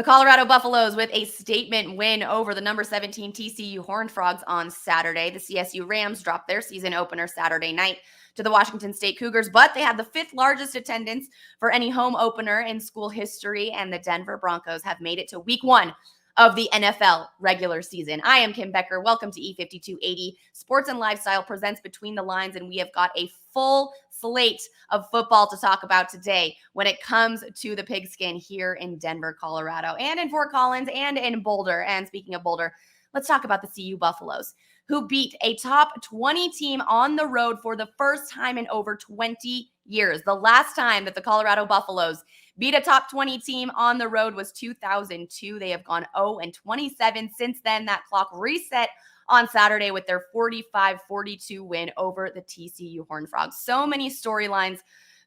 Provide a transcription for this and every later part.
The Colorado Buffaloes with a statement win over the number 17 TCU Horned Frogs on Saturday. The CSU Rams dropped their season opener Saturday night to the Washington State Cougars, but they had the fifth largest attendance for any home opener in school history, and the Denver Broncos have made it to week one of the NFL regular season. I am Kim Becker. Welcome to E5280. Sports and Lifestyle presents Between the Lines, and we have got a full slate of football to talk about today when it comes to the pigskin here in Denver, Colorado, and in Fort Collins and in Boulder. And speaking of Boulder, let's talk about the CU Buffaloes, who beat a top 20 team on the road for the first time in over 20 years. The last time that the Colorado Buffaloes beat a top 20 team on the road was 2002. They have gone 0-27 since then. That clock reset on Saturday with their 45-42 win over the TCU Horned Frogs. So many storylines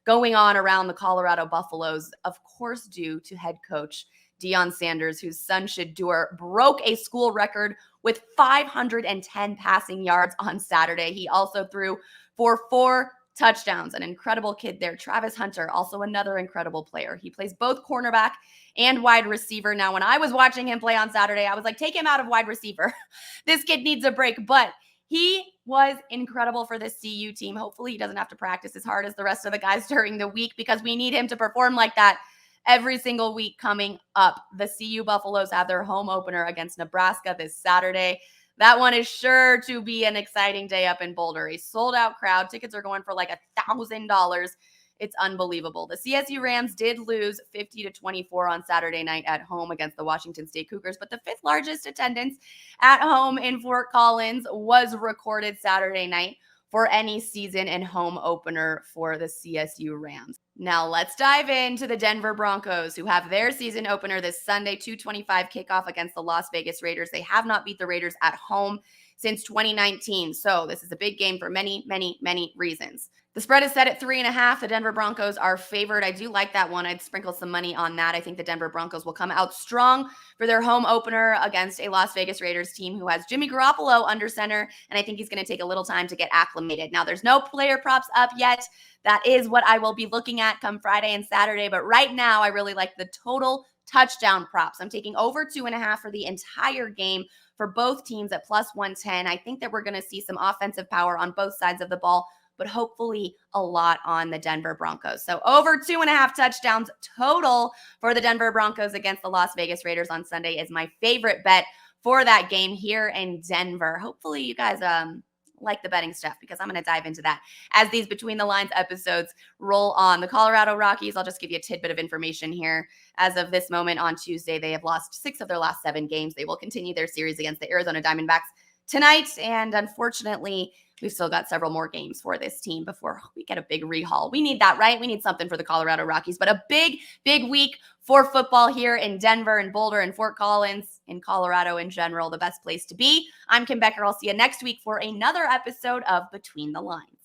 going on around the Colorado Buffaloes, of course, due to head coach Deion Sanders, whose son Shedeur broke a school record with 510 passing yards on Saturday. He also threw for 4 touchdowns. An incredible kid there. Travis Hunter, also another incredible player. He plays both cornerback and wide receiver. Now, when I was watching him play on Saturday, I was like, take him out of wide receiver. This kid needs a break, but he was incredible for this CU team. Hopefully he doesn't have to practice as hard as the rest of the guys during the week, because we need him to perform like that every single week coming up. The CU Buffaloes have their home opener against Nebraska this Saturday. That one is sure to be an exciting day up in Boulder. A sold-out crowd. Tickets are going for like $1,000. It's unbelievable. The CSU Rams did lose 50-24 on Saturday night at home against the Washington State Cougars, but the fifth largest attendance at home in Fort Collins was recorded Saturday night for any season and home opener for the CSU Rams. Now let's dive into the Denver Broncos, who have their season opener this Sunday, 2:25 kickoff against the Las Vegas Raiders. They have not beat the Raiders at home since 2019, so this is a big game for many, many, many reasons. The spread is set at 3.5. The Denver Broncos are favored. I do like that one. I'd sprinkle some money on that. I think the Denver Broncos will come out strong for their home opener against a Las Vegas Raiders team who has Jimmy Garoppolo under center, and I think he's going to take a little time to get acclimated. Now, there's no player props up yet. That is what I will be looking at come Friday and Saturday, but right now I really like the total touchdown props. I'm taking over 2.5 for the entire game for both teams at plus 110. I think that we're going to see some offensive power on both sides of the ball, but hopefully a lot on the Denver Broncos. So over 2.5 touchdowns total for the Denver Broncos against the Las Vegas Raiders on Sunday is my favorite bet for that game here in Denver. Hopefully you guys like the betting stuff, because I'm going to dive into that as these Between the Lines episodes roll on. The Colorado Rockies, I'll just give you a tidbit of information here. As of this moment on Tuesday, they have lost 6 of their last 7 games. They will continue their series against the Arizona Diamondbacks tonight, and unfortunately, we've still got several more games for this team before we get a big rehaul. We need that, right? We need something for the Colorado Rockies, but a big, big week for football here in Denver and Boulder and Fort Collins, in Colorado in general, the best place to be. I'm Kim Becker. I'll see you next week for another episode of Between the Lines.